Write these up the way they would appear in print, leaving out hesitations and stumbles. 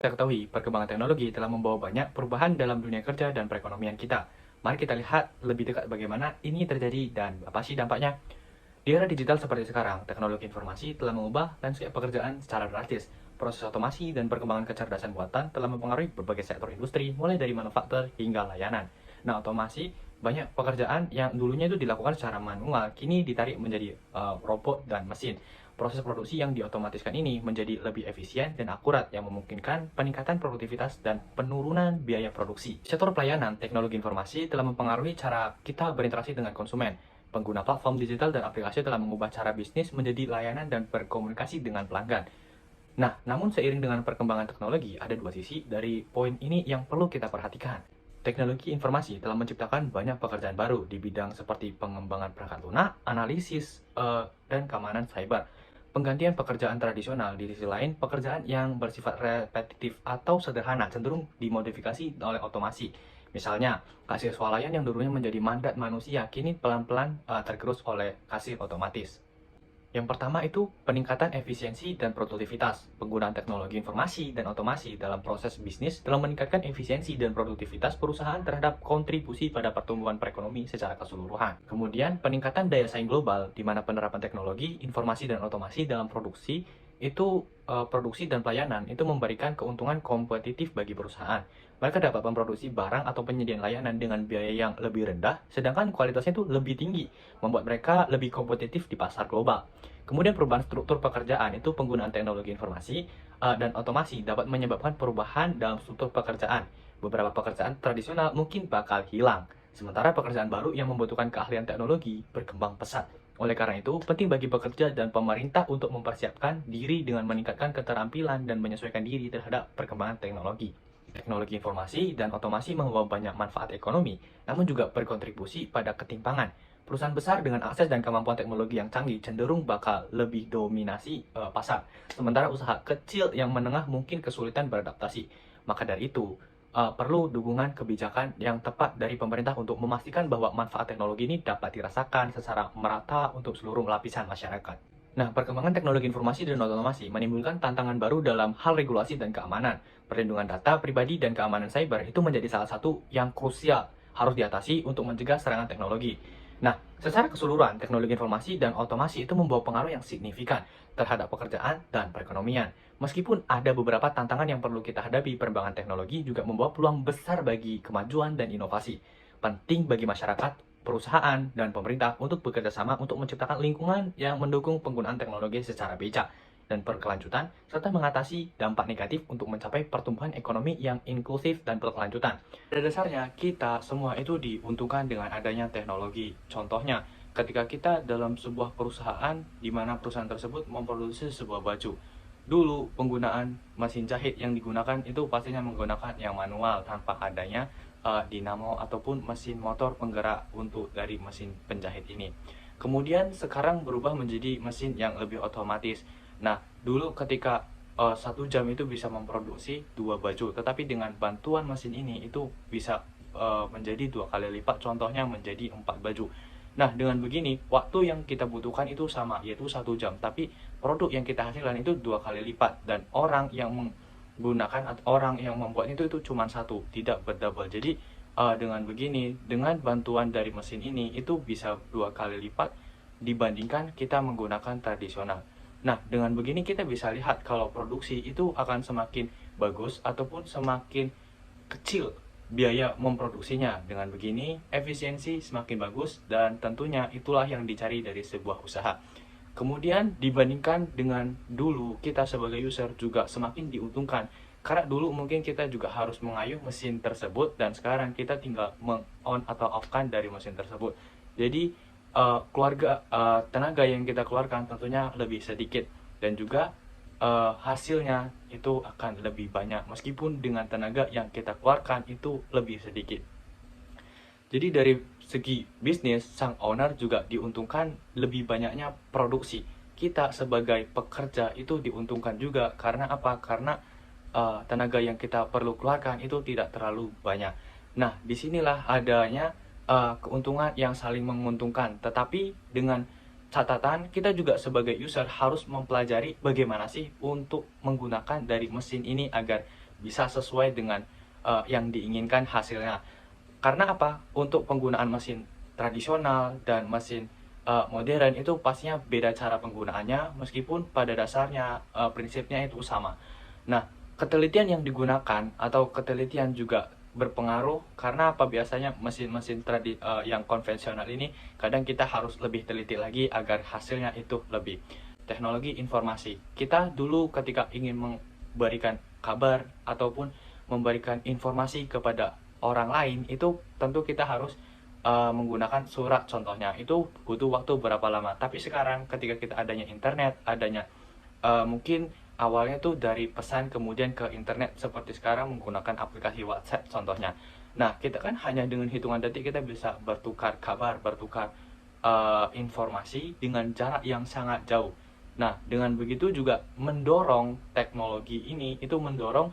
Kita ketahui, perkembangan teknologi telah membawa banyak perubahan dalam dunia kerja dan perekonomian kita. Mari kita lihat lebih dekat bagaimana ini terjadi dan apa sih dampaknya. Di era digital seperti sekarang, teknologi informasi telah mengubah landscape pekerjaan secara drastis. Proses otomasi dan perkembangan kecerdasan buatan telah mempengaruhi berbagai sektor industri, mulai dari manufaktur hingga layanan. Nah, otomasi banyak pekerjaan yang dulunya itu dilakukan secara manual, kini ditarik menjadi robot dan mesin. Proses produksi yang diotomatiskan ini menjadi lebih efisien dan akurat yang memungkinkan peningkatan produktivitas dan penurunan biaya produksi. Sektor pelayanan, teknologi informasi telah mempengaruhi cara kita berinteraksi dengan konsumen. Pengguna platform digital dan aplikasi telah mengubah cara bisnis menjadi layanan dan berkomunikasi dengan pelanggan. Nah, namun seiring dengan perkembangan teknologi, ada dua sisi dari poin ini yang perlu kita perhatikan. Teknologi informasi telah menciptakan banyak pekerjaan baru di bidang seperti pengembangan perangkat lunak, analisis, dan keamanan cyber. Penggantian pekerjaan tradisional di sisi lain, pekerjaan yang bersifat repetitif atau sederhana cenderung dimodifikasi oleh otomasi. Misalnya, kasir swalayan yang dulunya menjadi mandat manusia, kini pelan-pelan tergerus oleh kasir otomatis. Yang pertama itu peningkatan efisiensi dan produktivitas. Penggunaan teknologi informasi dan otomasi dalam proses bisnis telah meningkatkan efisiensi dan produktivitas perusahaan terhadap kontribusi pada pertumbuhan perekonomi secara keseluruhan. Kemudian, peningkatan daya saing global, di mana penerapan teknologi, informasi, dan otomasi dalam produksi itu produksi dan pelayanan itu memberikan keuntungan kompetitif bagi perusahaan. Mereka dapat memproduksi barang atau penyediaan layanan dengan biaya yang lebih rendah, sedangkan kualitasnya itu lebih tinggi, membuat mereka lebih kompetitif di pasar global. Kemudian perubahan struktur pekerjaan itu penggunaan teknologi informasi dan otomasi dapat menyebabkan perubahan dalam struktur pekerjaan. Beberapa pekerjaan tradisional mungkin bakal hilang, sementara pekerjaan baru yang membutuhkan keahlian teknologi berkembang pesat. Oleh karena itu, penting bagi pekerja dan pemerintah untuk mempersiapkan diri dengan meningkatkan keterampilan dan menyesuaikan diri terhadap perkembangan teknologi. Teknologi informasi dan otomasi membawa banyak manfaat ekonomi, namun juga berkontribusi pada ketimpangan. Perusahaan besar dengan akses dan kemampuan teknologi yang canggih cenderung bakal lebih dominasi pasar, sementara usaha kecil yang menengah mungkin kesulitan beradaptasi. Maka dari itu, perlu dukungan kebijakan yang tepat dari pemerintah untuk memastikan bahwa manfaat teknologi ini dapat dirasakan secara merata untuk seluruh lapisan masyarakat. Nah, perkembangan teknologi informasi dan otomasi menimbulkan tantangan baru dalam hal regulasi dan keamanan. Perlindungan data pribadi dan keamanan cyber itu menjadi salah satu yang krusial harus diatasi untuk mencegah serangan teknologi. Nah, secara keseluruhan, teknologi informasi dan otomasi itu membawa pengaruh yang signifikan terhadap pekerjaan dan perekonomian. Meskipun ada beberapa tantangan yang perlu kita hadapi, perkembangan teknologi juga membawa peluang besar bagi kemajuan dan inovasi. Penting bagi masyarakat, perusahaan, dan pemerintah untuk bekerja sama untuk menciptakan lingkungan yang mendukung penggunaan teknologi secara bijak dan berkelanjutan, serta mengatasi dampak negatif untuk mencapai pertumbuhan ekonomi yang inklusif dan berkelanjutan. Pada dasarnya, kita semua itu diuntungkan dengan adanya teknologi. Contohnya, ketika kita dalam sebuah perusahaan, di mana perusahaan tersebut memproduksi sebuah baju. Dulu, penggunaan mesin jahit yang digunakan itu pastinya menggunakan yang manual tanpa adanya dinamo ataupun mesin motor penggerak untuk dari mesin penjahit ini. Kemudian sekarang berubah menjadi mesin yang lebih otomatis. Nah, dulu ketika 1 jam itu bisa memproduksi 2 baju, tetapi dengan bantuan mesin ini itu bisa menjadi 2 kali lipat, contohnya menjadi 4 baju. Nah, dengan begini, waktu yang kita butuhkan itu sama, yaitu 1 jam. Tapi produk yang kita hasilkan itu 2 kali lipat. Dan orang yang menggunakan atau orang yang membuat itu cuma satu, tidak berdouble. Jadi, dengan begini, dengan bantuan dari mesin ini, itu bisa 2 kali lipat dibandingkan kita menggunakan tradisional. Nah, dengan begini kita bisa lihat kalau produksi itu akan semakin bagus ataupun semakin kecil biaya memproduksinya. Dengan begini, efisiensi semakin bagus dan tentunya itulah yang dicari dari sebuah usaha. Kemudian dibandingkan dengan dulu, kita sebagai user juga semakin diuntungkan. Karena dulu mungkin kita juga harus mengayuh mesin tersebut dan sekarang kita tinggal meng-on atau off-kan dari mesin tersebut. Jadi tenaga yang kita keluarkan tentunya lebih sedikit dan juga hasilnya itu akan lebih banyak meskipun dengan tenaga yang kita keluarkan itu lebih sedikit. Jadi dari segi bisnis, sang owner juga diuntungkan lebih banyaknya produksi. Kita sebagai pekerja itu diuntungkan juga karena apa? Karena tenaga yang kita perlu keluarkan itu tidak terlalu banyak. Nah, disinilah adanya keuntungan yang saling menguntungkan. Tetapi dengan catatan, kita juga sebagai user harus mempelajari bagaimana sih untuk menggunakan dari mesin ini agar bisa sesuai dengan yang diinginkan hasilnya. Karena apa? Untuk penggunaan mesin tradisional dan mesin modern itu pastinya beda cara penggunaannya, meskipun pada dasarnya prinsipnya itu sama. Nah, ketelitian yang digunakan atau ketelitian juga berpengaruh karena apa, biasanya mesin-mesin yang konvensional ini kadang kita harus lebih teliti lagi agar hasilnya itu lebih. Teknologi informasi. Kita dulu ketika ingin memberikan kabar ataupun memberikan informasi kepada orang lain itu tentu kita harus menggunakan surat contohnya. Itu butuh waktu berapa lama. Tapi sekarang ketika kita adanya internet, adanya mungkin awalnya tuh dari pesan kemudian ke internet seperti sekarang menggunakan aplikasi WhatsApp contohnya. Nah, kita kan hanya dengan hitungan detik kita bisa bertukar kabar, bertukar informasi dengan jarak yang sangat jauh. Nah, dengan begitu juga mendorong teknologi ini itu mendorong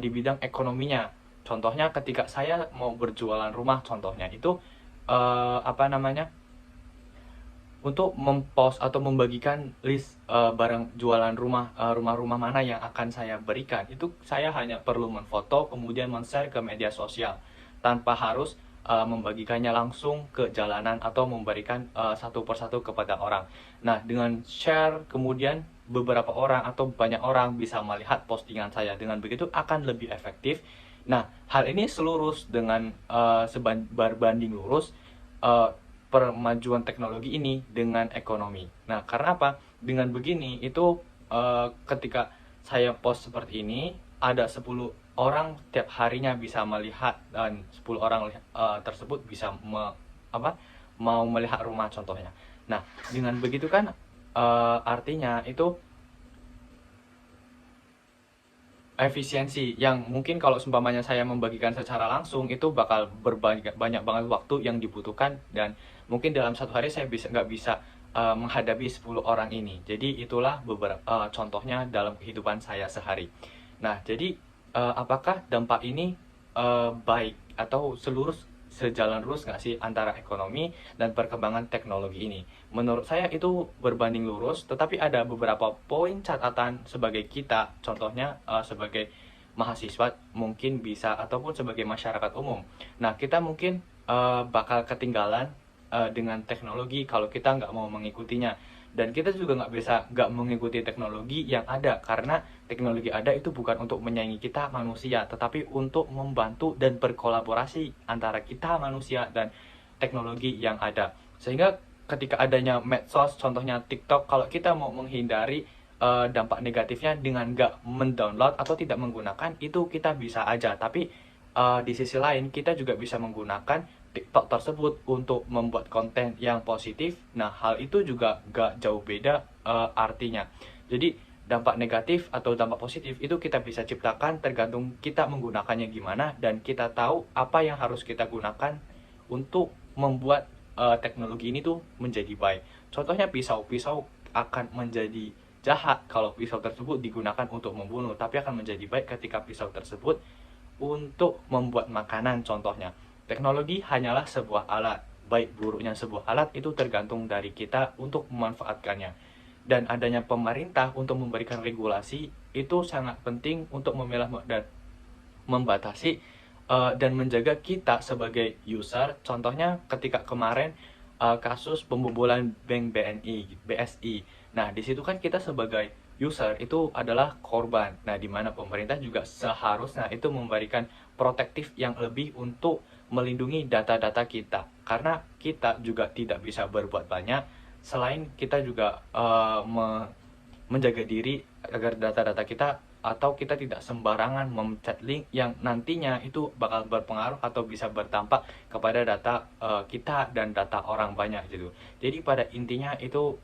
di bidang ekonominya. Contohnya ketika saya mau berjualan rumah contohnya itu apa namanya? Untuk mempost atau membagikan list barang jualan rumah-rumah mana yang akan saya berikan, itu saya hanya perlu menfoto kemudian men-share ke media sosial tanpa harus membagikannya langsung ke jalanan atau memberikan satu persatu kepada orang. Nah, dengan share kemudian beberapa orang atau banyak orang bisa melihat postingan saya, dengan begitu akan lebih efektif. Nah, hal ini selurus dengan berbanding lurus uh, permajuan teknologi ini dengan ekonomi. Nah, karena apa? Dengan begini itu ketika saya post seperti ini, ada 10 orang tiap harinya bisa melihat dan 10 orang tersebut bisa mau melihat rumah contohnya. Nah, dengan begitu kan artinya itu efisiensi yang mungkin kalau seumpamanya saya membagikan secara langsung itu bakal banyak banget waktu yang dibutuhkan, dan mungkin dalam satu hari saya nggak bisa menghadapi 10 orang ini. Jadi itulah beberapa contohnya dalam kehidupan saya sehari. Nah, jadi apakah dampak ini baik atau sejalan lurus nggak sih antara ekonomi dan perkembangan teknologi ini? Menurut saya itu berbanding lurus, tetapi ada beberapa poin catatan sebagai kita, contohnya sebagai mahasiswa mungkin bisa ataupun sebagai masyarakat umum. Nah, kita mungkin bakal ketinggalan dengan teknologi kalau kita nggak mau mengikutinya. Dan kita juga nggak mengikuti teknologi yang ada, karena teknologi ada itu bukan untuk menyaingi kita manusia, tetapi untuk membantu dan berkolaborasi antara kita manusia dan teknologi yang ada. Sehingga ketika adanya medsos, contohnya TikTok, kalau kita mau menghindari dampak negatifnya dengan nggak mendownload atau tidak menggunakan, itu kita bisa aja. Tapi di sisi lain kita juga bisa menggunakan TikTok tersebut untuk membuat konten yang positif. Nah, hal itu juga gak jauh beda artinya. Jadi, dampak negatif atau dampak positif itu kita bisa ciptakan tergantung kita menggunakannya gimana, dan kita tahu apa yang harus kita gunakan untuk membuat teknologi ini tuh menjadi baik. Contohnya pisau. Pisau akan menjadi jahat kalau pisau tersebut digunakan untuk membunuh, tapi akan menjadi baik ketika pisau tersebut untuk membuat makanan contohnya. Teknologi hanyalah sebuah alat. Baik buruknya sebuah alat itu tergantung dari kita untuk memanfaatkannya. Dan adanya pemerintah untuk memberikan regulasi itu sangat penting untuk memilah dan membatasi dan menjaga kita sebagai user. Contohnya ketika kemarin kasus pembobolan bank BSI. Nah, di situ kan kita sebagai user itu adalah korban. Nah, di mana pemerintah juga seharusnya itu memberikan protektif yang lebih untuk melindungi data-data kita, karena kita juga tidak bisa berbuat banyak selain kita juga menjaga diri agar data-data kita atau kita tidak sembarangan memencet link yang nantinya itu bakal berpengaruh atau bisa berdampak kepada data kita dan data orang banyak gitu. Jadi pada intinya itu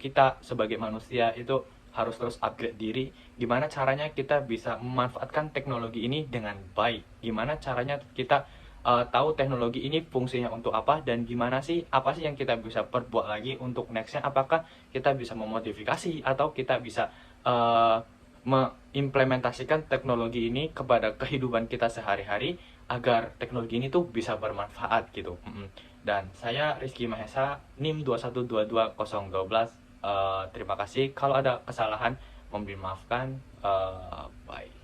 kita sebagai manusia itu harus terus upgrade diri. Gimana caranya kita bisa memanfaatkan teknologi ini dengan baik? Gimana caranya kita tahu teknologi ini fungsinya untuk apa, dan gimana sih, apa sih yang kita bisa perbuat lagi untuk nextnya? Apakah kita bisa memodifikasi atau kita bisa mengimplementasikan teknologi ini kepada kehidupan kita sehari-hari agar teknologi ini tuh bisa bermanfaat gitu. Dan saya Rizky Mahesa, NIM 2122012. Terima kasih. Kalau ada kesalahan mohon dimaafkan. Bye.